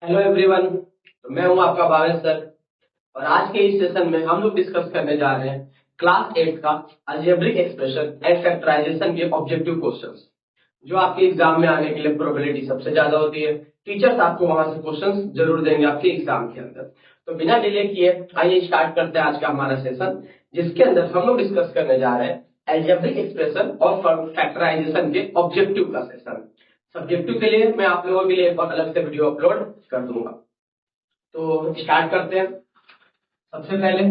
Hello everyone. तो मैं हूं आपका भावेश सर। और आज के इस सेशन में हम लोग डिस्कस करने जा रहे हैं क्लास 8 का अलजेब्रिक एक्सप्रेशन एंड फैक्टराइजेशन के ऑब्जेक्टिव क्वेश्चंस, जो आपके एग्जाम में आने के लिए प्रोबेबिलिटी सबसे ज्यादा होती है। टीचर्स आपको वहां से क्वेश्चंस जरूर देंगे आपके एग्जाम के अंदर। तो बिना डिले किए आइए स्टार्ट करते हैं आज का हमारा सेशन, जिसके अंदर हम लोग डिस्कस करने जा रहे हैं अलजेब्रिक एक्सप्रेशन और फैक्टराइजेशन के ऑब्जेक्टिव का सेशन। सब्जेक्टिव के लिए मैं आप लोगों के लिए एक और अलग से वीडियो अपलोड कर दूंगा। तो स्टार्ट करते हैं। सबसे पहले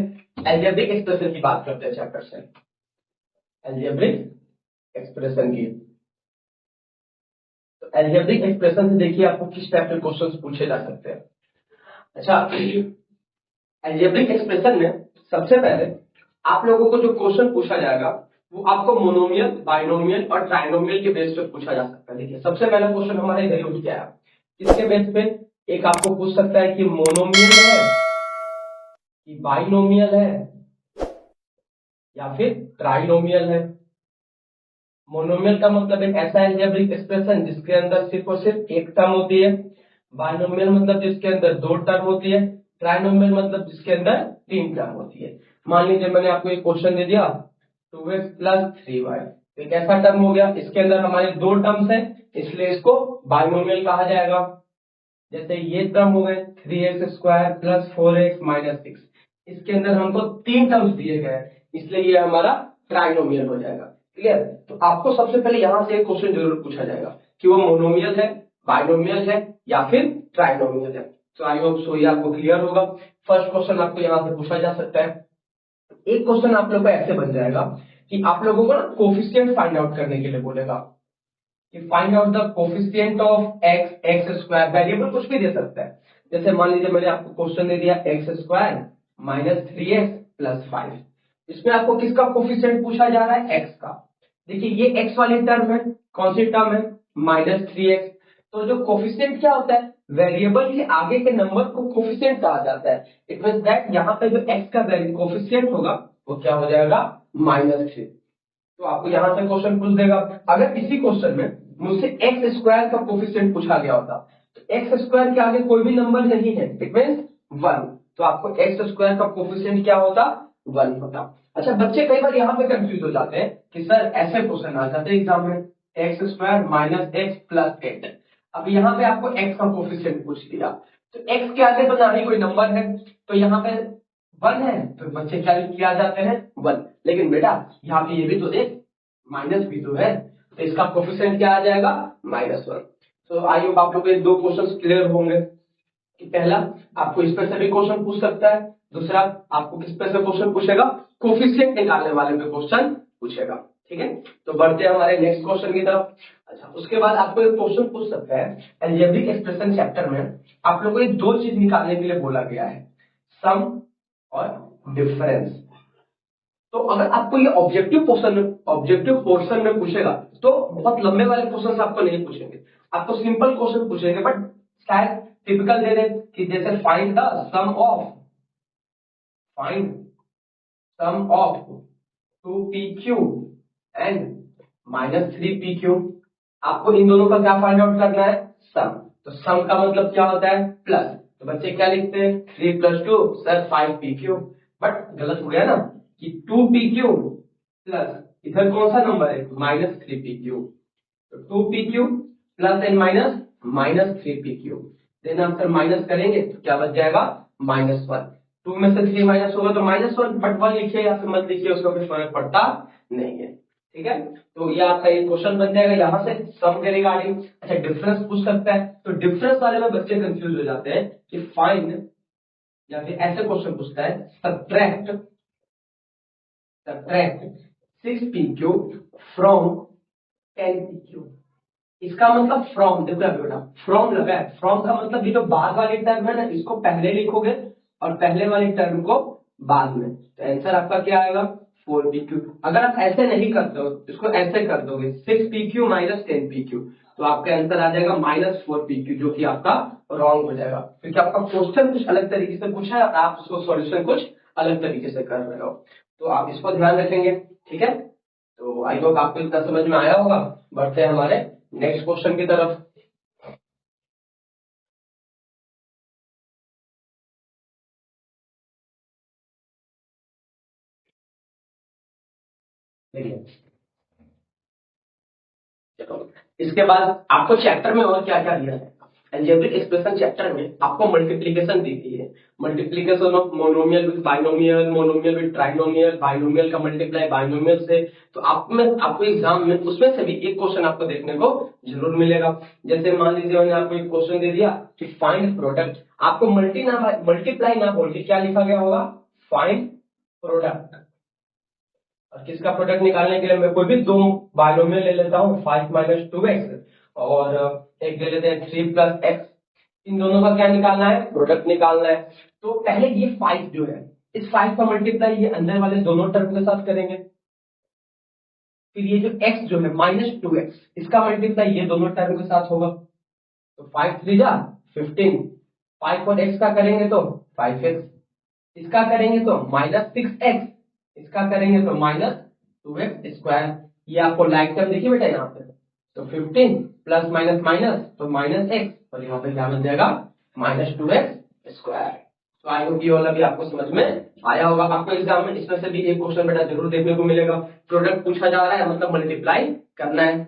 अलजेब्रिक एक्सप्रेशन की बात करते हैं चैप्टर से। अलजेब्रिक एक्सप्रेशन की, तो अलजेब्रिक एक्सप्रेशन से देखिए आपको किस टाइप के क्वेश्चंस पूछे जा सकते हैं। अच्छा, अलजेब्रिक एक्सप्रेशन में सबसे पहले आप लोगों को जो क्वेश्चन पूछा जाएगा वो आपको मोनोमियल, बाइनोमियल और ट्राइनोमियल के बेस पे पूछा जा सकता है। देखिए सबसे पहला क्वेश्चन हमारे इधर उठ गया है। इसके बेस पे एक आपको पूछ सकता है कि मोनोमियल है कि बाइनोमियल है या फिर ट्राइनोमियल है। मोनोमियल का मतलब एक ऐसा अलजेब्रिक एक्सप्रेशन जिसके अंदर सिर्फ और सिर्फ एक टर्म होती है। बाइनोमियल मतलब जिसके अंदर दो टर्म होती है। ट्राइनोमियल मतलब जिसके अंदर तीन टर्म होती है। मान लीजिए मैंने आपको एक क्वेश्चन दे दिया 2x प्लस 3y, तो एक ऐसा टर्म हो गया, इसके अंदर हमारे दो टर्म्स है, इसलिए इसको बाइनोमियल कहा जाएगा। जैसे ये टर्म हो गए 3x square plus 4x minus 6, इसके अंदर हमको तीन टर्म्स दिए गए हैं, इसलिए ये हमारा ट्राइनोमियल हो जाएगा। क्लियर? तो आपको सबसे पहले यहां से एक क्वेश्चन जरूर पूछा जाएगा कि वो मोनोमियल है, बाइनोमियल है या फिर ट्राइनोमियल है। तो आई होप सो ये आपको क्लियर होगा। फर्स्ट क्वेश्चन आपको यहां से पूछा जा सकता है। एक क्वेश्चन आप लोग का ऐसे बन जाएगा कि आप लोगों को ना कोफिशिएंट फाइंड आउट करने के लिए बोलेगा कि find out the coefficient of x, x square, variable कुछ भी दे सकता है। जैसे मान लीजिए मैंने आपको क्वेश्चन दे दिया x square minus 3x plus 5, इसमें आपको किसका कोफिशिएंट पूछा जा रहा है? एक्स का। देखिए ये एक्स वाली टर्म है, कौन सी टर्म है? Minus 3x। तो जो कोफिशिएंट क्या होता है? वेरिएबल के आगे के नंबर को कोफिशिएंट कहा जाता है। इट मींस दैट यहाँ पे जो एक्स का कोफिशिएंट होगा वो क्या हो जाएगा? -3। तो आपको यहां से क्वेश्चन पूछ देगा। अगर इसी क्वेश्चन में मुझसे एक्स स्क्वायर का कोफिशिएंट पूछा गया होता, तो एक्स स्क्वायर के आगे कोई भी नंबर नहीं है, इट मींस 1, तो आपको एक्स स्क्वायर का कोफिशिएंट क्या होता? 1 होता। अच्छा, बच्चे कई बार यहाँ पे कंफ्यूज हो जाते हैं कि सर ऐसे क्वेश्चन आ जाते हैं एग्जाम में, x square minus x plus 8। अब यहाँ पे आपको एक्स का कोफिशिएंट पूछ दिया, तो एक्स के आगे तो ना ही कोई नंबर है, तो यहाँ पे 1 है, तो बच्चे क्या किया जाते हैं? 1। लेकिन बेटा यहाँ पे ये भी तो देख, माइनस भी तो है, तो इसका कोफिशिएंट क्या आ जाएगा? -1। तो आई होप आप लोग के दो क्वेश्चंस क्लियर होंगे कि पहला आपको इस पर से भी क्वेश्चन पूछ सकता है, दूसरा आपको किस पर से क्वेश्चन पूछेगा? कोफिशिएंट निकालने वाले पे क्वेश्चन पूछेगा। ठीक है, तो बढ़ते हैं हमारे नेक्स्ट क्वेश्चन की तरफ। अच्छा, उसके बाद आपको एक क्वेश्चन पूछ सकता है अलजेब्रिक एक्सप्रेशन चैप्टर में आप लोगों को ये दो चीज निकालने के लिए बोला गया है, सम और डिफरेंस। तो अगर आपको ये ऑब्जेक्टिव पोर्शन में पूछेगा तो बहुत लंबे वाले क्वेश्चन आपको नहीं पूछेंगे, आपको सिंपल क्वेश्चन पूछेंगे, बट शायद टिपिकल दे दे कि जैसे find some of 2pq and -3pq। आपको इन दोनों का क्या फाइंड आउट करना है? सम। तो सम का मतलब क्या होता है? प्लस। तो बच्चे क्या लिखते हैं? 3 + 2 सर 5pq, बट गलत हो गया ना कि 2pq प्लस इधर कौन सा नंबर है? -3pq। तो 2pq plus and -3pq, then answer minus करेंगे तो क्या बच जाएगा? -1। 2 में से 3 माइनस होगा तो -1, बट 1 लिखिए या फिर मत लिखिए, उसका कोई फर्क पड़ता नहीं है। ठीक है, तो ये आपका एक क्वेश्चन बन जाएगा यहाँ से सम के रिगार्डिंग। अच्छा, डिफरेंस पूछ सकता है, तो डिफरेंस वाले में बच्चे कंफ्यूज हो जाते हैं कि फाइंड, या फिर ऐसे क्वेश्चन पूछता है सब्ट्रैक्ट 6pq फ्रॉम 10pq। इसका मतलब फ्रॉम, देखो अभी बेटा फ्रॉम लगा है, फ्रॉम का मतलब ये जो बाद वाली टर्म है ना, इसको पहले लिखोगे और पहले वाली टर्म को बाद में, तो आंसर आपका क्या आएगा? 4pq। अगर आप ऐसे नहीं करते हो, इसको ऐसे कर दोगे 6pq माइनस 10pq, तो आपका आंसर आ जाएगा -4pq, जो कि आपका रॉन्ग हो जाएगा, क्योंकि आपका क्वेश्चन कुछ अलग तरीके से पूछा है और आप उसको सॉल्यूशन कुछ अलग तरीके से कर रहे हो। तो आप इसको ध्यान रखेंगे। ठीक है, तो आई होप आपको इतना समझ में आया होगा। बढ़ते हैं हमारे नेक्स्ट क्वेश्चन की तरफ। देखिए चलो, इसके बाद आपको चैप्टर में और क्या क्या दिया है। अलजेब्रिक एक्सप्रेशन चैप्टर में आपको मल्टीप्लिकेशन दी गई है, multiplication of monomial with binomial, monomial with trinomial, binomial का मल्टीप्लाई बाइनोमियल से। तो आपको एग्जाम में उसमें से भी एक क्वेश्चन आपको देखने को जरूर मिलेगा। जैसे मान लीजिए मैंने आपको एक क्वेश्चन दे दिया कि फाइंड प्रोडक्ट, आपको मल्टीप्लाई ना बोल के क्या लिखा गया होगा, फाइंड प्रोडक्ट। और किसका प्रोडक्ट निकालने के लिए मैं कोई भी दो बाइनोमियल ले लेता हूँ, 5 - 2x और एक ले लेते हैं 3 + x। इन दोनों का क्या निकालना है, प्रोडक्ट निकालना है। तो पहले ये 5 जो है, इस 5 का मल्टीप्लाई ये अंदर वाले दोनों टर्म के साथ करेंगे। फिर ये जो x जो है -2x, इसका मल्टीप्लाई ये दोनों टर्म के साथ होगा। तो 5 3 जा 15, 5 और x का करेंगे तो 5x, इसका करेंगे तो -6x, इसका करेंगे तो -2x²। ये आपको लाइक टर्म देखिए बेटा यहाँ पे, तो 15 प्लस माइनस माइनस तो -x, और यहाँ पे क्या बन जाएगा -2x²। तो आई होप ये वाला भी आपको समझ में आया होगा। आपको एग्जाम में इसमें से भी एक क्वेश्चन बेटा जरूर देखने को मिलेगा। प्रोडक्ट पूछा जा रहा है मतलब मल्टीप्लाई करना है।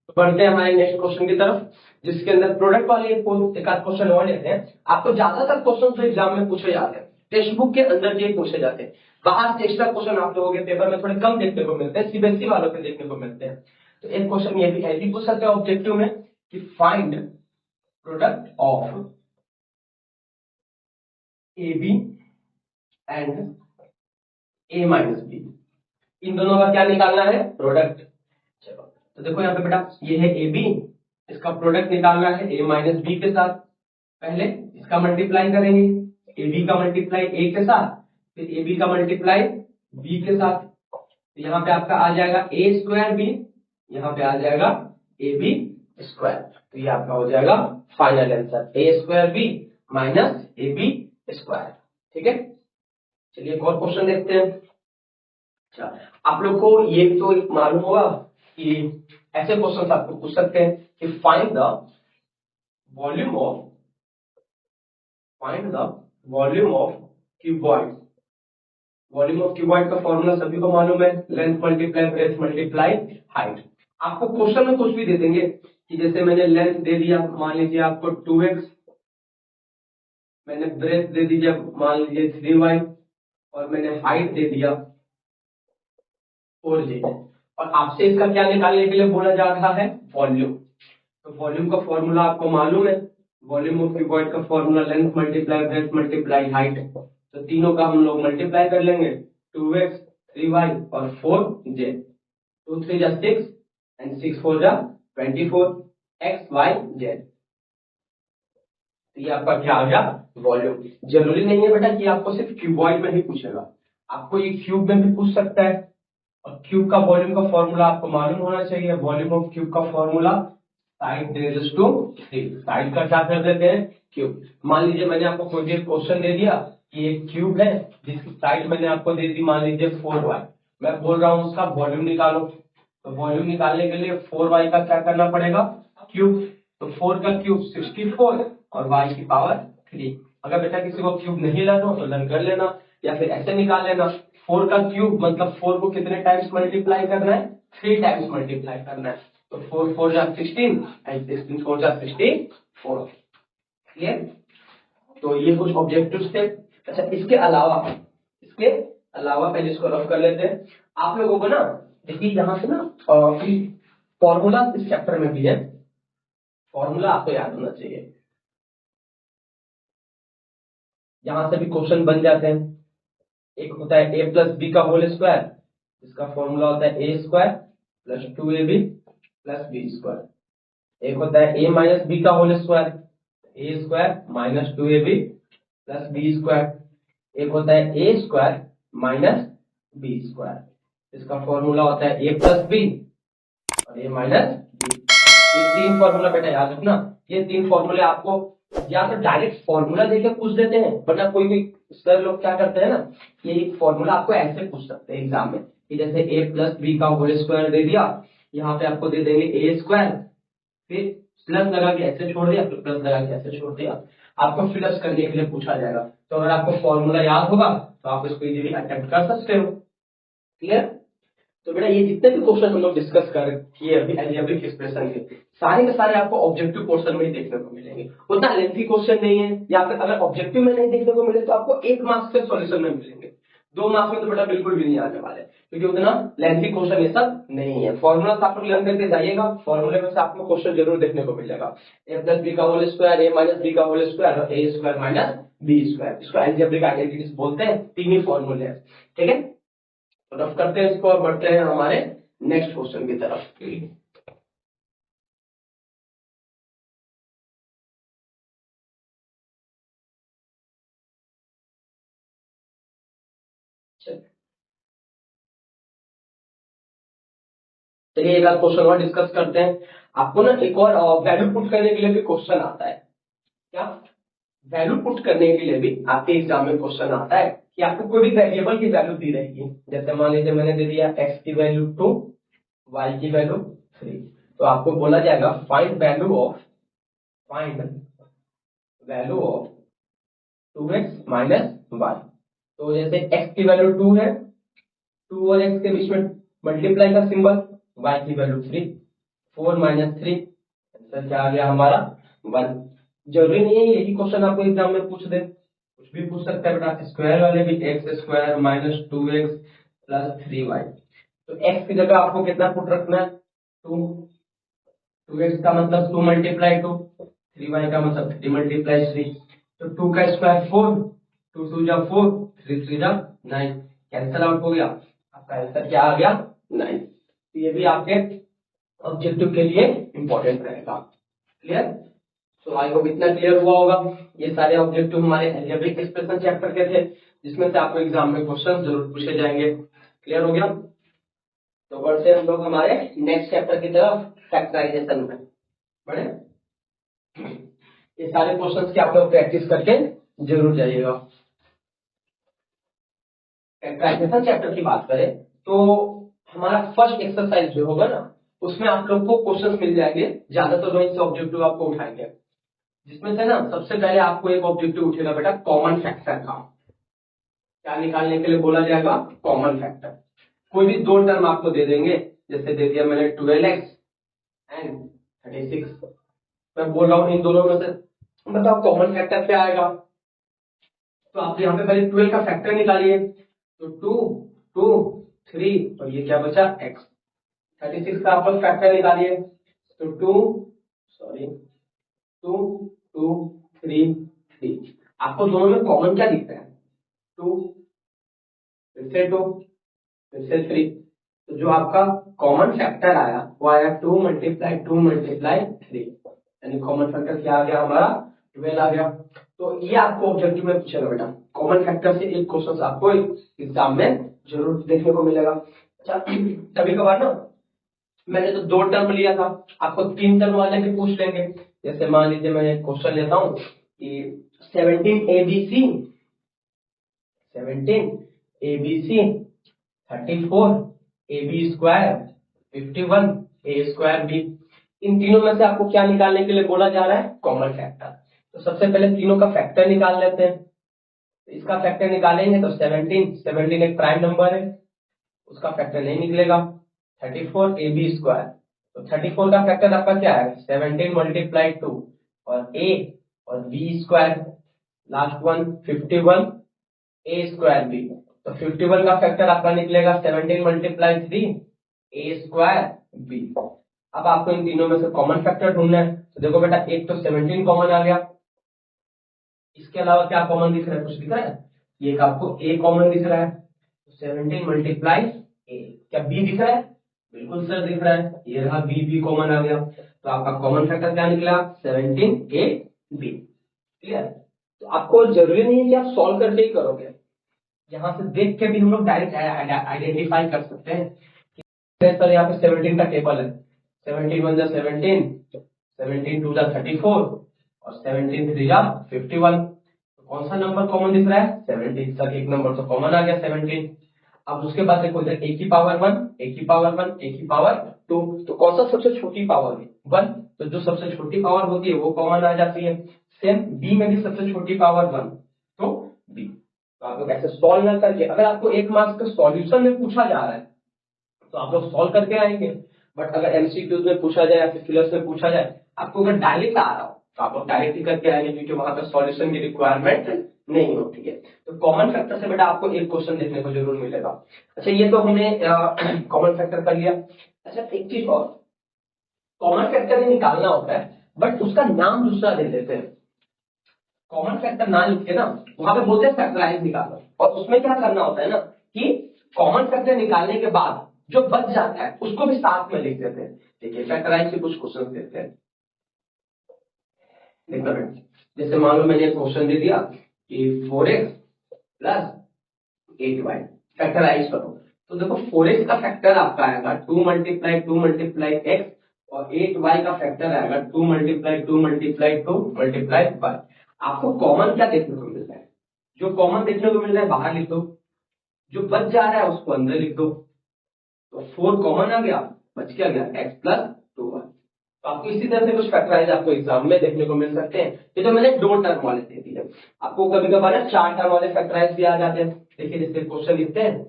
तो बढ़ते हैं हमारे नेक्स्ट क्वेश्चन की तरफ, जिसके अंदर प्रोडक्ट वाले एक आध क्वेश्चन और लेते हैं। आपको ज्यादातर क्वेश्चन तो एग्जाम में पूछे जाते हैं, टेक्स्ट बुक के अंदर के पूछे जाते हैं। बाहर से एक्स्ट्रा क्वेश्चन आप लोगों के पेपर में थोड़े कम देखने को मिलते हैं, सीबीएसई वालों के देखने को मिलते हैं। तो एक क्वेश्चन ये भी ऐसे पूछ सकते हैं ऑब्जेक्टिव में कि find product of A B and a - b। इन दोनों का क्या निकालना है, प्रोडक्ट। चलो तो देखो यहाँ पे बेटा ये है ए बी, इसका प्रोडक्ट निकालना है a - b के साथ। पहले इसका मल्टीप्लाई करेंगे, ए बी का मल्टीप्लाई a के साथ, फिर ए बी का मल्टीप्लाई b के साथ। तो यहाँ पे आपका आ जाएगा a²b, यहाँ पे आ जाएगा ab²। तो ये आपका हो जाएगा फाइनल आंसर a²b - ab²। ठीक है, चलिए एक और क्वेश्चन देखते हैं। अच्छा, आप लोग को ये तो मालूम होगा कि ऐसे क्वेश्चन आपको पूछ सकते हैं कि find the volume of cuboid. Volume of cuboid का फॉर्मूला सभी को मालूम है, length multiply breath multiply height. आपको क्वेश्चन में कुछ भी दे देंगे कि जैसे मैंने लेंथ दे दिया मान लीजिए आपको 2x, मैंने ब्रेथ दे दीजिए मान लीजिए 3y, और मैंने हाइट दे दिया 4j, और आपसे इसका क्या निकालने के लिए बोला जा रहा है, वॉल्यूम। तो वॉल्यूम का फॉर्मूला आपको मालूम है, वॉल्यूम ऑफ क्यूबॉइड का formula length multiply breath multiply height. तो तीनों का हम लोग मल्टीप्लाई कर लेंगे, 2x 3y और 4j। 2 3 जा 6 एंड 6 4 जा 24, x y z। तो ये आपका क्या आ गया, वॉल्यूम। जरूरी नहीं है बेटा कि आपको सिर्फ क्यूबॉइड में ही पूछेगा, आपको ये क्यूब में भी पूछ सकता है। और क्यूब का वॉल्यूम का फॉर्मूला आपको मालूम होना चाहिए। वॉल्यूम ऑफ क्यूब का formula side raise to 3, side का क्या कर देते हैं, क्यूब। मान लीजिए मैंने आपको कोई भी क्वेश्चन दे दिया कि एक क्यूब है जिसकी साइड मैंने आपको दे दी मान लीजिए 4y, मैं बोल रहा हूं उसका वॉल्यूम निकालो। तो वॉल्यूम निकालने के लिए 4y का क्या करना पड़ेगा, क्यूब। तो 4 का क्यूब 64 और y की पावर 3। अगर बेटा किसी को क्यूब नहीं लाना हो तो लर्न कर लेना, या फिर ऐसे निकाल लेना। 4 का क्यूब मतलब 4 को कितने टाइम्स मल्टीप्लाई करना है, 3 टाइम्स मल्टीप्लाई करना है। तो 4 4 जा 16 एंड 16 4 जा 64। क्लियर। तो ये कुछ ऑब्जेक्टिव्स थे। अच्छा, इसके अलावा पहले इसको रफ कर लेते हैं। आप लोगों को ना देखिए यहाँ से ना फॉर्मूला इस चैप्टर में भी है, फॉर्मूला आपको याद होना चाहिए। यहां से भी क्वेश्चन बन जाते हैं। एक होता है a + b का होल स्क्वायर, इसका फॉर्मूला होता है a² + 2ab + b²। एक होता है a - b का whole square, a² - 2ab + b²। एक होता है a² - b², इसका फॉर्मूला होता है a + b और a - b। ये तीन फॉर्मूला बेटा याद रखना। ये तीन फॉर्मूले आपको या तो डायरेक्ट फॉर्मूला देके पूछ देते हैं, वरना कोई भी सर लोग क्या करते हैं ना, ये एक फॉर्मूला आपको ऐसे पूछ सकते हैं एग्जाम में कि जैसे a प्लस बी का होल स्क्वायर दे दिया, यहाँ पे आपको दे देंगे ए स्क्वायर, फिर प्लस लगा के ऐसे छोड़ दिया, फिर प्लस लगा के ऐसे छोड़ दिया, आपको फिलअप करने के लिए पूछा जाएगा। तो अगर आपको फॉर्मूला याद होगा तो आप इसको इजीली अटेम्प्ट कर सकते हो। क्लियर? तो बेटा ये जितने भी क्वेश्चन हम लोग डिस्कस कर किए अभी अलजेब्रिक एक्सप्रेशन के, सारे के सारे आपको ऑब्जेक्टिव पोर्शन में ही देखने को मिलेंगे। उतना लेंथी क्वेश्चन नहीं है, या फिर अगर ऑब्जेक्टिव में नहीं देखने को मिले तो आपको 1 मार्क्स के सॉल्यूशन में मिलेंगे। 2 मार्क्स में तो बेटा बिल्कुल भी नहीं आने वाले, क्योंकि उतना लेंथी क्वेश्चन ये सब नहीं है। फॉर्मूला आप लोग लर्न करके जाइएगा, फॉर्मूले में से आपको क्वेश्चन जरूर देखने को मिलेगा। a प्लस बी का whole square, a minus B का होल स्क्वायर और a square minus B square, इसको अलजेब्रिक आइडेंटिटीज बोलते हैं। 3 ही फॉर्मूले हैं, ठीक है। तो रफ करते हैं इसको और बढ़ते हैं हमारे नेक्स्ट क्वेश्चन की तरफ। चलिए एक आध क्वेश्चन और डिस्कस करते हैं। आपको ना एक और वैल्यू पुट करने के लिए भी क्वेश्चन आता है। क्या वैल्यू पुट करने के लिए भी आपके एग्जाम में क्वेश्चन आता है कि आपको कोई भी वेरिएबल की वैल्यू दी रहेगी। जैसे मान लीजिए मैंने दे दिया x की वैल्यू 2, y की वैल्यू 3, तो आपको बोला जाएगा find value of 2x minus y। तो जैसे x की वैल्यू 2 है, 2 और x के बीच में मल्टीप्लाई का सिंबल, y की वैल्यू 3, 4 माइनस 3, आंसर क्या आ गया हमारा 1। जरूरी नहीं है यही क्वेश्चन आपको एग्जाम में पूछ दे, कुछ भी पूछ सकता है बेटा। स्क्वायर वाले भी x square minus 2x plus 3y। तो x की जगह आपको कितना पुट रखना है 2, 2x का मतलब 2 मल्टीप्लाई 2, 3y का मतलब 3 मल्टीप्लाई 3। तो 2 का स्क्वायर 4, 2 2 जा 4, 3 3 जा 9, कैंसल आउट हो गया, आपका आंसर क्या आ गया 9। तो ये भी आपके ऑब्जेक्टिव के लिए इंपॉर्टेंट रहेगा। क्लियर? तो आई होप इतना क्लियर हुआ होगा। ये सारे ऑब्जेक्टिव हमारे अलजेब्रिक एक्सप्रेशन चैप्टर के थे, जिसमें से आपको एग्जाम में क्वेश्चन जरूर पूछे जाएंगे। क्लियर हो गया? तो बढ़ते हम लोग हमारे नेक्स्ट चैप्टर की तरफ, फैक्टराइजेशन में बढ़े। ये सारे क्वेश्चंस की आप लोग प्रैक्टिस करके जरूर जाइएगा। फैक्टराइजेशन चैप्टर की बात करें तो हमारा फर्स्ट एक्सरसाइज जो होगा ना, उसमें आप लोग को क्वेश्चन मिल जाएंगे, ज्यादातर वहीं से ऑब्जेक्टिव आपको उठाएंगे, जिसमें से ना सबसे पहले आपको एक ऑब्जेक्टिव उठेगा बेटा कॉमन फैक्टर का। क्या निकालने के लिए बोला जाएगा? Common factor. कोई भी 2 टर्म आपको दे देंगे, जैसे दे दिया मैंने 12x एंड 36, मैं बोल रहा हूँ इन दोनों में से बताओ कॉमन फैक्टर क्या आएगा। तो आप यहाँ पे पहले 12 का फैक्टर निकालिए, तो 2 2 3 और ये क्या बचा x। 36 का आप फैक्टर निकालिए, तो 2 2 3 3। आपको दोनों में कॉमन क्या दिख रहा है? 2, फिर से 2, फिर से 3। तो जो आपका कॉमन फैक्टर आया वो आया 2 मल्टीप्लाई 2 मल्टीप्लाई 3, यानी कॉमन फैक्टर क्या आ गया हमारा 12 आ गया। तो ये आपको ऑब्जेक्टिव में पूछेगा बेटा, कॉमन फैक्टर से एक क्वेश्चन आपको एग्जाम में जरूर देखने को मिलेगा। अच्छा कभी कभार ना मैंने तो 2 टर्म लिया था, आपको 3 टर्म वाले भी पूछ लेंगे। जैसे मान लीजिए मैं क्वेश्चन लेता हूँ कि 17 ABC 34 AB square 51 A square B, इन तीनों में से आपको क्या निकालने के लिए बोला जा रहा है? Common factor. तो सबसे पहले तीनों का फैक्टर निकाल लेते हैं। इसका फैक्टर निकालेंगे तो 17 एक प्राइम नंबर है, उसका फैक्टर नहीं निकलेगा। 34 AB स्क्वायर, तो 34 का फैक्टर आपका क्या है? 17 मल्टीप्लाई 2 और A और B square, last one 51 A square B। तो 51 का फैक्टर आपका निकलेगा 17 मल्टीप्लाई 3 A स्क्वायर B। अब आपको इन तीनों में से कॉमन फैक्टर ढूंढना है। तो देखो बेटा एक तो 17 कॉमन आ गया, इसके अलावा क्या कॉमन दिख रहा है? कुछ दिख रहा है? ये आपको A कॉमन दिख रहा है, तो 17 मल्टीप्लाई A। क्या B दिख रहा है? बिल्कुल सर दिख रहा है, ये रहा B कॉमन आ गया। तो आपका कॉमन फैक्टर क्या निकला? 17AB। क्लियर? तो आपको जरूरी नहीं है कि आप सॉल्व करके ही करोगे, यहाँ से देख के भी हम लोग डायरेक्ट आइडेंटिफाई कर सकते हैं कि सर यहाँ पे 17 का टेबल है, 17 1 जा 17, 17 2 जा 34 और 17 3 जा 51। तो कौन सा नंबर कॉमन दिख रहा है? 17। सर एक नंबर तो कॉमन आ गया 17। अब उसके बाद देखो इधर a की पावर 1, a की पावर 1, a की पावर 2, तो कौन सा सबसे छोटी पावर है 1, तो जो सबसे छोटी पावर होती है वो कॉमन आ जाती है। सेम b में भी सबसे छोटी पावर 1, तो b। तो आप लोग ऐसे सॉल्व ना करके, अगर आपको 1 मार्क्स का सॉल्यूशन में पूछा जा रहा है तो आप लोग सॉल्व करके आएंगे, बट अगर एमसीक्यूज में पूछा जाए या फिर फिलर्स में पूछा जाए, आपको अगर डायरेक्ट आ रहा हो तो आप लोग डायरेक्ट ही करके आएंगे, क्योंकि वहां पर सॉल्यूशन की रिक्वायरमेंट नहीं होती है। तो कॉमन फैक्टर से बेटा आपको एक क्वेश्चन देखने को जरूर मिलेगा। अच्छा, ये तो हमने कॉमन फैक्टर कर लिया। अच्छा, एक चीज और, कॉमन फैक्टर ही निकालना होता है बट उसका नाम दूसरा दे देते हैं। कॉमन फैक्टर ना लिख के ना वहां पे बोलते हैं फैक्टराइज निकालो, और उसमें क्या करना होता है ना कि कॉमन फैक्टर निकालने के बाद जो बच जाता है उसको भी साथ में लिख देते हैं। देखिए फैक्टराइज से कुछ क्वेश्चन देते हैं, देखो बेटा, जैसे मान लो मैंने क्वेश्चन दे दिया कि 4x प्लस 8y फैक्टराइज करो, तो देखो 4x का फैक्टर आपका आएगा 2 मल्टीप्लाई 2 मल्टीप्लाई x, और 8y का फैक्टर आएगा 2 मल्टीप्लाई 2 मल्टीप्लाई 2 मल्टीप्लाई y। आपको कॉमन क्या देखने को मिल रहा है, जो कॉमन देखने को मिल रहा है बाहर लिख दो, जो बच जा रहा है उसको अंदर लिख दो। तो 4 कॉमन आ गया, बच क्या गया x प्लस 2y। तो आपको इसी तरह से कुछ फैक्टराइज आपको एग्जाम में देखने को मिल सकते हैं। ये तो मैंने 2 टर्म वाले दे दिए, आपको कभी कभार 4 टर्म वाले फैक्टराइज भी आ जाते हैं। देखिए जैसे क्वेश्चन लिखते हैं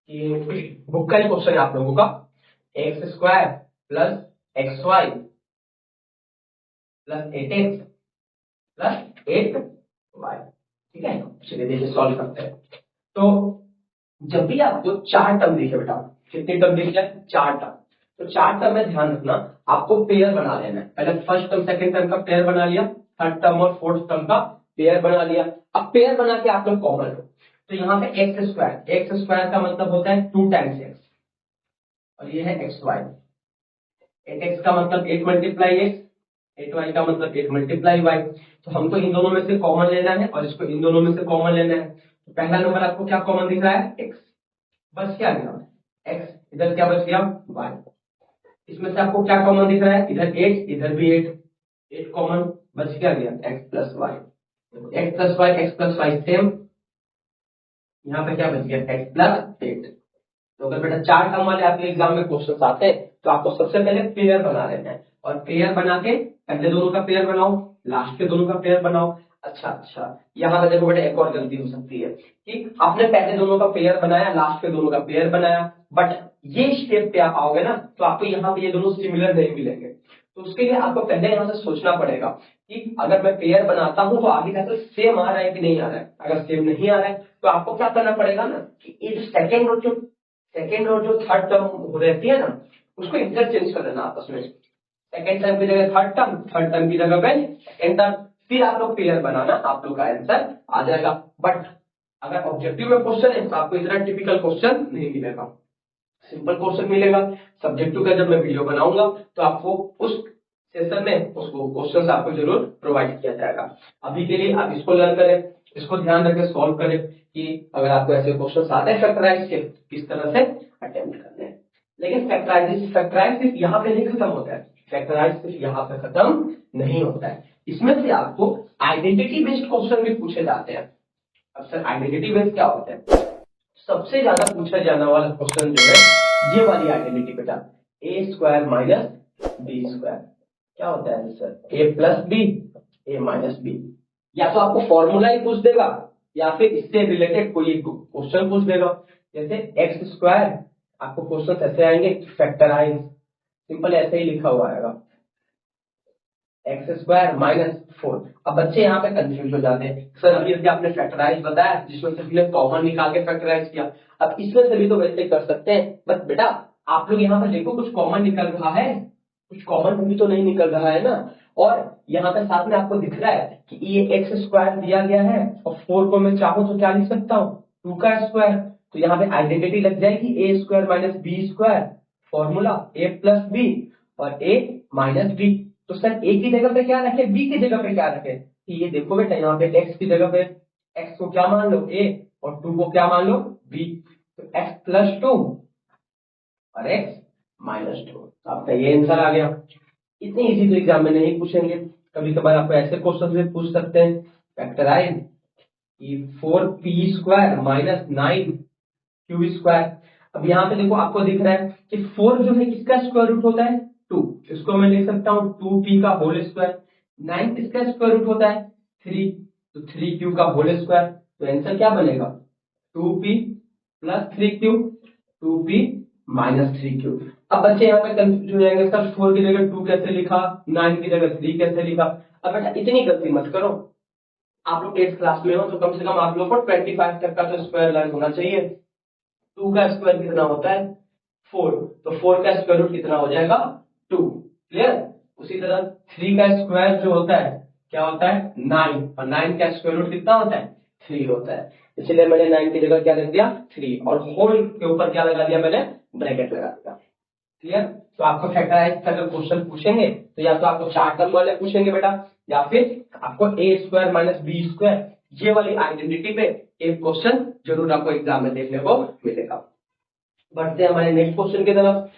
कि बुक का ही क्वेश्चन है आप लोगों का, x square plus x y plus 8x plus 8y। ठीक है, चलिए देखिए सॉल्व करते हैं। तो जब भी आपको 4 टर्म दिखे बेटा, कितने टर्म दिख जाए 4 टर्म, तो 4 टर्म में ध्यान रखना आपको पेयर बना लेना है। पहले फर्स्ट टर्म सेकंड टर्म का पेयर बना लिया, थर्ड टर्म और फोर्थ टर्म का पेयर बना लिया। अब पेयर बना के आप लोग कॉमन लो, तो यहाँ पे एक्स स्क्वायर का मतलब होता है 2 टाइम्स एक्स, और ये है एक्स वाई। 8x का मतलब 8 मल्टीप्लाई एक्स, 8y का मतलब 8 मल्टीप्लाई वाई। तो हमको इन दोनों में से कॉमन लेना है और इसको इन दोनों में से कॉमन लेना है। तो पहला नंबर आपको क्या कॉमन दिख रहा है x, बस क्या गया x, इधर क्या बच गया y। इसमें से आपको क्या कॉमन दिख रहा है, इधर 8 इधर भी 8 कॉमन, बच क्या गया x plus y. x plus y, x plus y same, यहाँ पे क्या बच गया x प्लस 8। तो अगर बेटा 4 टर्म वाले आपके एग्जाम में क्वेश्चन आते हैं तो आपको सबसे पहले पेयर बना लेना है, और पेयर बना के पहले दोनों का पेयर बनाओ, लास्ट के दोनों का पेयर बनाओ। अच्छा, यहाँ पे देखो बेटा एक और गलती हो सकती है कि आपने पहले दोनों का पेयर बनाया, लास्ट के दोनों का पेयर बनाया, बट ये स्टेप पे आप आओगे ना तो आपको यहाँ पे ये दोनों सिमिलर नहीं मिलेंगे। तो उसके लिए आपको पहले यहाँ से सोचना पड़ेगा कि अगर मैं पेयर बनाता हूँ तो आगे का सेम आ रहा है कि नहीं आ रहा है। अगर सेम नहीं आ रहा है तो आपको क्या करना पड़ेगा ना कि ये जो सेकेंड और जो थर्ड टर्म रहती है ना उसको इंटरचेंज कर देना आपस में। सेकेंड टर्म की जगह थर्ड टर्म, थर्ड टर्म की जगह पे सेकेंड टर्म, फिर आप लोग पेयर बनाना, आप लोग का आंसर आ जाएगा। बट अगर ऑब्जेक्टिव में क्वेश्चन है तो आपको इतना टिपिकल क्वेश्चन नहीं मिलेगा, सिंपल क्वेश्चन मिलेगा। सब्जेक्टिव का जब मैं वीडियो बनाऊंगा तो आपको उस सेशन में उसको क्वेश्चन आपको जरूर प्रोवाइड किया जाएगा। अभी के लिए आप इसको लर्न करें, इसको ध्यान रखें, सॉल्व करें कि अगर आपको ऐसे क्वेश्चन आते हैं फैक्टराइज के किस तरह से अटेम्प्ट करने हैं। लेकिन फैक्टराइज सिर्फ यहाँ पे नहीं खत्म होता है, फैक्टराइज सिर्फ यहाँ पे खत्म नहीं होता है, इसमें से आपको आइडेंटिटी बेस्ड क्वेश्चन भी पूछे जाते हैं। अब सर आइडेंटिटी बेस्ड क्या होता है, सबसे ज्यादा पूछा जाने वाला क्वेश्चन जो है ये वाली आइडेंटिटी बेटा, ए स्क्वायर माइनस बी स्क्वायर। क्या होता है सर, ए प्लस बी ए माइनस बी। या तो आपको फॉर्मूला ही पूछ देगा या फिर इससे रिलेटेड कोई क्वेश्चन पूछ देगा। जैसे एक्स स्क्वायर, आपको क्वेश्चन ऐसे आएंगे फैक्टराइज, सिंपल ऐसे ही लिखा हुआ आएगा एक्स स्क्वायर माइनस 4। अब बच्चे यहाँ पे कंफ्यूज हो जाते हैं, सर अभी आपने फैक्टराइज बताया जिसमें से हमने कॉमन निकाल के फैक्टराइज किया, अब इसमें से भी तो वैसे कर सकते हैं, बट बेटा आप लोग यहाँ पे देखो कुछ कॉमन निकल रहा है, कुछ कॉमन भी तो नहीं निकल रहा है ना। और यहाँ पे साथ में आपको दिख रहा है कि ये एक्स स्क्वायर दिया गया है और 4 को मैं चाहूँ तो क्या लिख सकता हूँ 2 का स्क्वायर। तो यहाँ पे आइडेंटिटी लग जाएगी a square minus B square, formula a plus b और ए माइनस बी। तो सर ए की जगह पे क्या रखे, बी की जगह पे क्या रखे, ये देखो बेटा यहाँ पे एक्स की जगह पे एक्स को क्या मान लो ए और 2 को क्या मान लो बी। तो एक्स प्लस 2 और एक्स माइनस 2, तो आपका ये आंसर आ गया। इतनी इजी तो एग्जाम में नहीं पूछेंगे, कभी कभार आपको ऐसे क्वेश्चन भी पूछ सकते हैं factorise 4p square minus 9 cube square. अब यहाँ पे देखो आपको दिख रहा है कि 4 जो है किसका स्क्वायर रूट होता है 2, इसको मैं लिख सकता हूँ 2p का होल स्क्वायर। 9 किसका स्क्वायर रूट होता है 3, तो 3q का होल स्क्वायर। तो आंसर क्या बनेगा 2p plus 3q, 2p minus 3q। अब बच्चे यहाँ पे कंफ्यूज हो जाएंगे सर 4 की जगह 2 कैसे लिखा, 9 की जगह 3 कैसे लिखा। अब बेटा इतनी गलती मत करो, आप लोग 8th क्लास में हो तो कम से कम आप लोग को 25 तक का तो स्क्वायर लर्न होना चाहिए। 2 का स्क्वायर कितना होता है 4, तो 4 का स्क्वायर रूट कितना हो जाएगा 2, क्लियर। उसी तरह 3 का स्क्वायर जो होता है क्या होता है 9, और 9 का स्क्वायर रूट कितना होता है 3 होता है। इसलिए मैंने 9 की जगह क्या लिख दिया 3, और होल के ऊपर क्या लगा दिया मैंने ब्रैकेट लगा दिया, क्लियर। तो आपको फैक्टराइज का अगर क्वेश्चन पूछेंगे तो या तो आपको 4 टर्म वाले पूछेंगे बेटा, या फिर आपको ए स्क्वायर माइनस बी स्क्वायर ये वाली आइडेंटिटी पे एक क्वेश्चन जरूर आपको एग्जाम में देखने को मिलेगा। बढ़ते हैं हमारे नेक्स्ट क्वेश्चन की तरफ।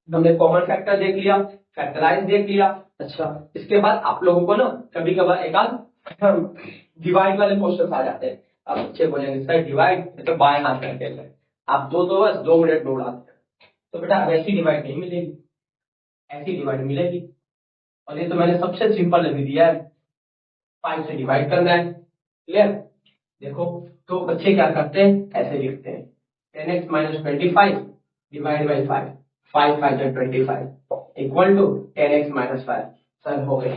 हमने कॉमन फैक्टर देख लिया, फैक्टराइज देख लिया। अच्छा, इसके बाद आप लोगों को ना कभी कभार एक आध डिवाइड वाले क्वेश्चन आ जाते हैं। अब बच्चे बोलेंगे सर डिवाइड तो बाएं हाथ करके है, आप दो बस 2 मिनट में उड़ाते हैं। तो बेटा ऐसी डिवाइड नहीं मिलेगी, ऐसी डिवाइड मिलेगी। और ये तो मैंने सबसे सिंपल अभी दिया है, 5 से डिवाइड करना है, क्लियर। देखो तो बच्चे क्या करते हैं ऐसे लिखते हैं 10x माइनस 25 डिवाइड बाई 5, 5 5 जो 25 equal to 10x minus 5। Sir हो गया,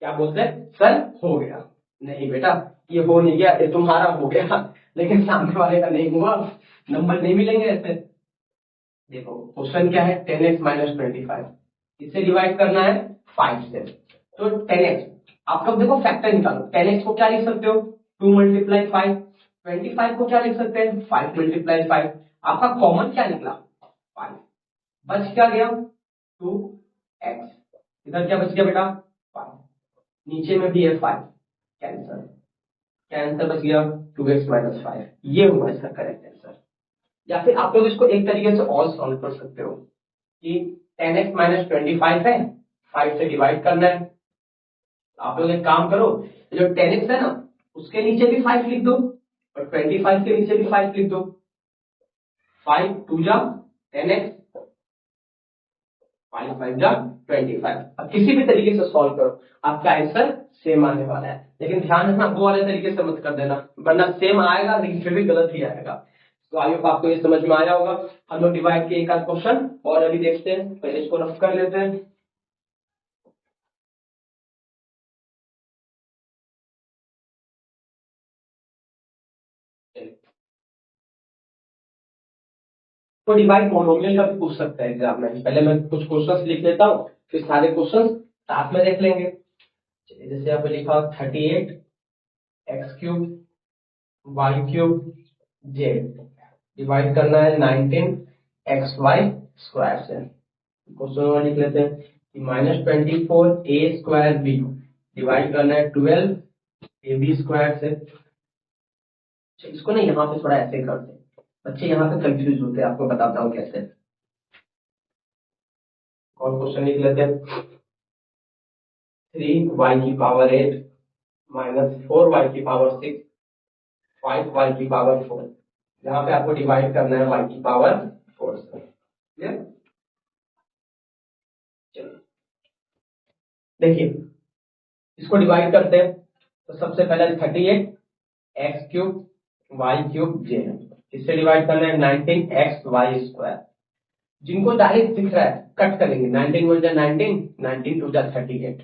क्या बोलते हैं सर हो गया। नहीं बेटा ये हो नहीं गया, ये तुम्हारा हो गया लेकिन सामने वाले का नहीं हुआ, नंबर नहीं मिलेंगे ऐसे। देखो क्वेश्चन क्या है 10x माइनस 25, इससे डिवाइड करना है 5 से। तो 10x आप लोग देखो फैक्टर निकालो, 10x को क्या लिख सकते हो 2 मल्टीप्लाई 5, 25 को क्या लिख सकते हैं 5 मल्टीप्लाई 5। आपका कॉमन क्या निकला 5, बच क्या गया 2x, इधर क्या बच गया बेटा 5, नीचे में भी है 5, कैंसर, क्या आंसर बच गया 2x माइनस 5। ये हुआ इसका करेक्ट आंसर। या फिर आप लोग इसको एक तरीके से और सॉल्व कर सकते हो कि 10x माइनस 25 है, 5 से डिवाइड करना है। आप लोग एक काम करो, जो 10x है ना उसके नीचे भी 5 लिख दो और 25 के नीचे भी 5 लिख दो, 5 2 जा 10x, 5 5 जा 25। अब किसी भी तरीके से सॉल्व करो आपका आंसर सेम आने वाला है, लेकिन ध्यान रखना वो वाले तरीके से मत कर देना वरना सेम आएगा लेकिन फिर भी गलत ही आएगा। तो आई होप आपको ये समझ में आया होगा। हम लोग डिवाइड के एक आध क्वेश्चन और अभी देखते हैं, पहले इसको रफ कर लेते हैं। तो डिवाइड मोनोमियल का भी पूछ सकता है एग्जाम में। पहले मैं कुछ क्वेश्चंस लिख लेता हूँ फिर सारे क्वेश्चंस साथ में देख लेंगे। चलिए जैसे यहाँ पे लिखा 38 x cube y cube z divide करना है 19 एक्स वाई स्क्वायर से। क्वेश्चन नंबर लिख लेते हैं कि -24 ए स्क्वायर बी डिवाइड करना है 12 ए बी स्क्वायर से। इसको ना यहाँ पे थोड़ा ऐसे करते हैं, बच्चे यहाँ पे कंफ्यूज होते हैं, आपको बताता हूँ कैसे। और क्वेश्चन लिख लेते हैं 3y की पावर 8 माइनस 4y की पावर 6 5y की पावर 4। यहाँ पे आपको डिवाइड करना है y की पावर 4 से, क्लियर। चलिए देखिए इसको डिवाइड करते हैं तो सबसे पहले 38 एक्स क्यूब वाई क्यूब जे है, इससे डिवाइड करना है 19 एक्स वाई स्क्वायर। जिनको डायरेक्ट दिख रहा है कट करेंगे, 19 1 जा 19, 19 2 जा 38।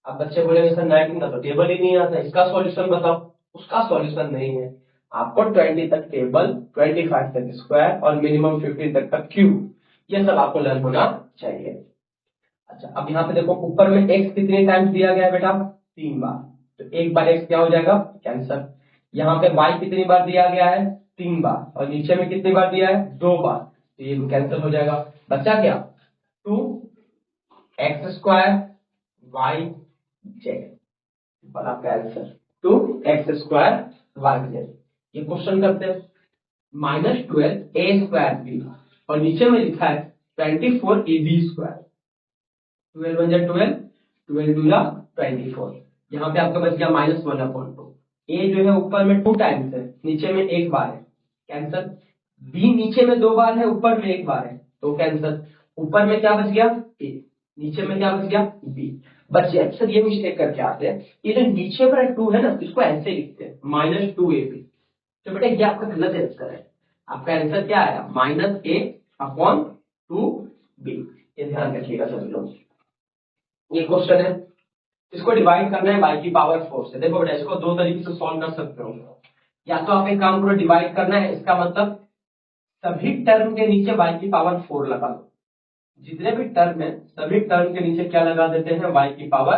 अब बच्चे बोलेंगे सर 19 का तो टेबल ही नहीं आता, इसका सॉल्यूशन बताओ। उसका सॉल्यूशन नहीं है, आपको 20 तक टेबल, 25 तक स्क्वायर और मिनिमम 15 तक का क्यूब, ये सब आपको लर्न होना चाहिए। अच्छा अब यहाँ पे देखो ऊपर में x कितने टाइम्स दिया गया है बेटा 3 बार, तो एक बार x क्या हो जाएगा कैंसर। यहाँ पे y कितनी बार दिया गया है 3 बार, और नीचे में कितनी बार दिया है 2 बार, तो ये कैंसिल हो जाएगा। बचा क्या 2 एक्स स्क्वायर वाई जेड, आपका answer 2 x square y z. ये क्वेश्चन करते हैं -12 ए स्क्वायर बी, और नीचे में लिखा है 24 ए बी स्क्वायर। 12 1 जा 12, 12 2 जा 24। यहाँ पे आपका बच गया -1/2। ए जो है ऊपर में 2 टाइम्स है, नीचे में 1 बार है, कैंसल। बी नीचे में 2 बार है, ऊपर में 1 बार है, तो कैंसल। ऊपर में क्या बच गया? ए। नीचे में क्या बच गया? बी। बच्चे अक्सर ये मिस्टेक करके आते हैं, ये जो नीचे वाला 2 है ना, इसको ऐसे लिखते हैं -2ab। तो बेटा ये आपका गलत आंसर है। आपका आंसर क्या आया? -a/2b। ये ध्यान रखिएगा सभी लोग। ये क्वेश्चन है, इसको डिवाइड करना है y की पावर 4 से। देखो बेटा इसको दो तरीके से सॉल्व कर सकते हो। या तो आप एक काम करो, डिवाइड करना है, इसका मतलब सभी टर्म के नीचे y की पावर 4 लगा दो। जितने भी टर्म है सभी टर्म के नीचे क्या लगा देते हैं? y की पावर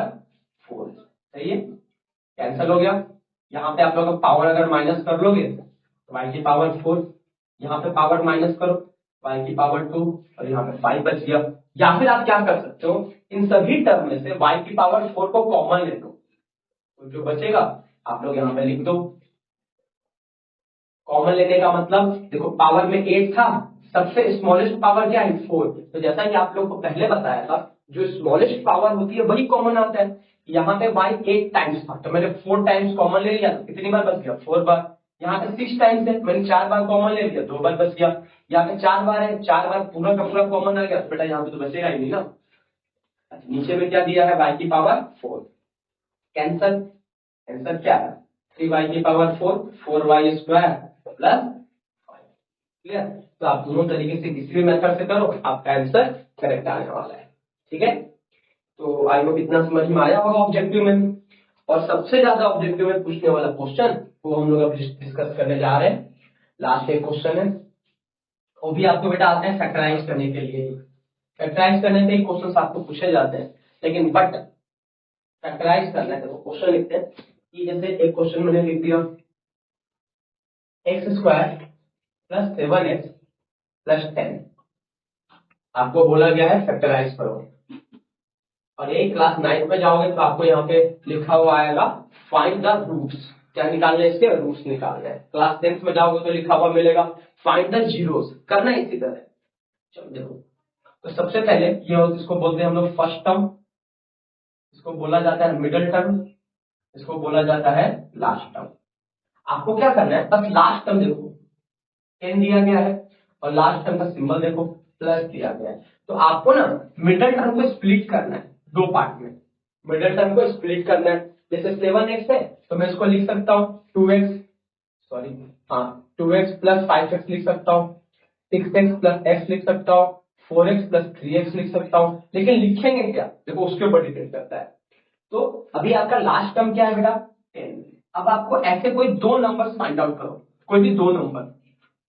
4। सही है, कैंसिल हो गया। यहाँ पे आप लोग पावर अगर माइनस कर लोगे तो y की पावर 4, यहाँ पे पावर माइनस करो y की पावर 2 और यहाँ पे 5 बच गया। या फिर आप क्या कर सकते हो, इन सभी टर्म में से y की पावर 4 को कॉमन ले लो, तो जो बचेगा आप लोग यहाँ पे लिख दो। कॉमन लेने का मतलब देखो पावर में 8 था, सबसे स्मॉलेस्ट पावर क्या है? 4। तो जैसा कि आप लोग को पहले बताया था, जो स्मॉलेस्ट पावर होती है वही कॉमन आता है। यहाँ पे y 8 टाइम्स था, तो मैंने 4 टाइम्स कॉमन ले लिया, तो कितनी बार बच गया? 4 बार। यहाँ पे 6 टाइम्स है, मैंने 4 बार कॉमन ले लिया, 2 बार बच गया। यहाँ पे 4 बार है, 4 बार पूरा का पूरा कॉमन आ गया, तो बेटा यहाँ पे तो बचेगा ही नहीं ना। नीचे में क्या दिया है? y की पावर 4, कैंसल। आंसर क्या है? 3y की power 4, 4y square plus 5। Clear? तो आप दोनों तरीके से किसी भी मेथड से करो, आपका आंसर करेक्ट आने वाला है। ठीक है, तो आई होप इतना समझ में आया होगा ऑब्जेक्टिव में। और सबसे ज्यादा ऑब्जेक्टिव में पूछने वाला क्वेश्चन वो हम लोग अब डिस्कस करने जा रहे हैं। लास्ट एक क्वेश्चन है, वो भी आपको बेटा आता है फैक्टराइज करने के लिए। फैक्टराइज करने के क्वेश्चन आपको पूछे जाते हैं, लेकिन बट फैक्टराइज करना है तो क्वेश्चन लिखते हैं कि जैसे एक क्वेश्चन मैंने लिख दिया x square plus 7x plus 10, आपको बोला गया है फैक्टराइज करो। और ये क्लास 9 में जाओगे तो आपको यहाँ पे लिखा हुआ आएगा फाइंड द रूट्स। क्या निकालना है? इसके रूट्स निकालना है। क्लास 10 में जाओगे तो लिखा हुआ मिलेगा फाइंड द जीरोस, करना है इसी तरह। चलो देखो, तो सबसे पहले ये होता है, इसको बोलते हैं हम लोग फर्स्ट टर्म, इसको बोला जाता है मिडिल टर्म, इसको बोला जाता है लास्ट टर्म। आपको क्या करना है, बस लास्ट टर्म देखो 10 दिया गया है और लास्ट टर्म का सिंबल देखो प्लस दिया गया है। तो आपको ना मिडिल टर्म को स्प्लिट करना है दो पार्ट में। मिडिल टर्म को स्प्लिट करना है, जैसे 7x है तो मैं इसको लिख सकता हूँ 2x, सॉरी हाँ 2x प्लस 5x लिख सकता हूँ, 6x प्लस x लिख सकता हूँ, 4x प्लस 3x लिख सकता हूँ। लेकिन लिखेंगे क्या देखो उसके ऊपर डिपेंड करता है। तो अभी आपका लास्ट टर्म क्या है बेटा? 10। अब आपको ऐसे कोई दो नंबर्स फाइंड आउट करो, कोई भी दो नंबर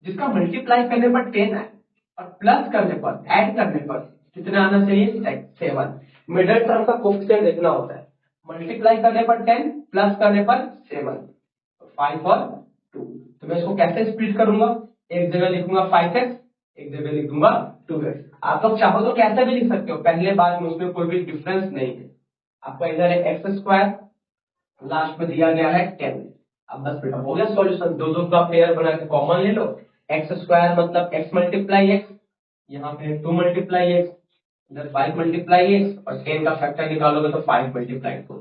जिसका मल्टीप्लाई करने पर 10 है और प्लस करने पर, ऐड करने पर कितना आना चाहिए? 7। मिडिल टर्म का कोफिशिएंट देखना होता है, मल्टीप्लाई करने पर 10, प्लस करने पर 7, 5 और 2। तो मैं इसको कैसे स्प्लिट करूंगा? एक जगह लिखूंगा 5x, एक जगह लिखूंगा 2x। आप लोग चाहो तो कैसे भी लिख सकते हो, पहले बार में उसमें कोई भी डिफरेंस नहीं है। आपका इधर है एक्स स्क्वायर, लास्ट में दिया गया है 10। अब बस बेटा हो गया सॉल्यूशन, दो दो का पेयर बना के कॉमन ले लो। एक्स स्क्वायर मतलब x मल्टीप्लाई एक्स, यहाँ पे 2 मल्टीप्लाई एक्स, इधर 5 मल्टीप्लाई एक्स और 10 का फैक्टर निकालोगे तो 5 मल्टीप्लाई 2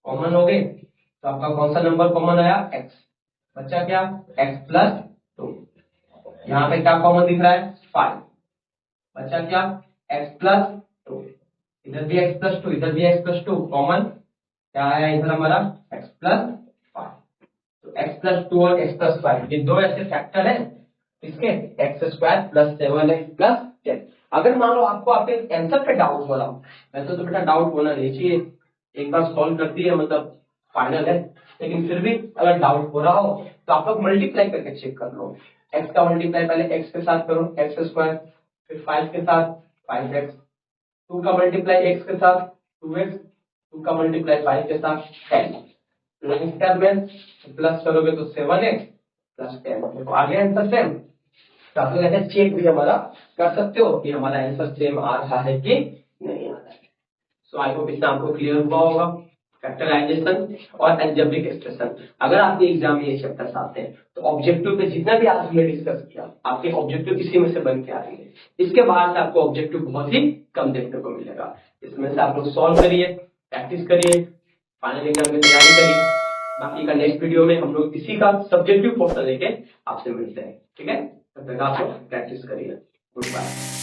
कॉमन हो गए। तो आपका कौन सा नंबर कॉमन आया? x। बचा क्या? x plus 2। यहाँ पे क्या कॉमन दिख रहा है? 5। बचा क्या? x plus 2। इधर भी x प्लस 2, इधर भी x प्लस 2 कॉमन, क्या आया इधर हमारा? x plus 5। तो x प्लस 2 और x प्लस 5 ये दो ऐसे फैक्टर है इसके, x square plus 7x plus 10। अगर मान लो आपको आपके आंसर पे डाउट हो रहा हो, वैसे तो बेटा डाउट होना नहीं चाहिए, एक बार सॉल्व कर दिया मतलब फाइनल है। लेकिन फिर भी अगर डाउट हो रहा हो तो आप लोग मल्टीप्लाई करके चेक कर लो। x का मल्टीप्लाई पहले x के साथ करो, एक्स स्क्वायर, फिर 5 के साथ 5x, 2 का मल्टीप्लाई x के साथ 2x, 2 का मल्टीप्लाई 5 के साथ 10। लास्ट टर्म में प्लस करोगे तो 7x प्लस 10। तो आगे आंसर सेम। तो आप लोग ऐसे चेक भी हमारा कर सकते हो कि हमारा आंसर सेम आ रहा है कि नहीं आ रहा है। सो आई होप इतना आपको क्लियर हुआ होगा, फैक्टराइजेशन और अलजेब्रिक एक्सप्रेशन। अगर आपके एग्जाम में ये चैप्टर्स आते हैं तो ऑब्जेक्टिव पे जितना भी आज हमने डिस्कस किया आपके ऑब्जेक्टिव इसी में से बन के आएंगे। इसके बाद से आपको ऑब्जेक्टिव बहुत ही कम देखने को मिलेगा। इसमें से आप लोग सॉल्व करिए, प्रैक्टिस करिए, फाइनल एग्जाम की तैयारी करिए। बाकी का नेक्स्ट वीडियो में हम लोग इसी का सब्जेक्टिव पोर्शन लेके आपसे मिलते हैं, ठीक है? तब तक आप लोग प्रैक्टिस करिए। Good bye.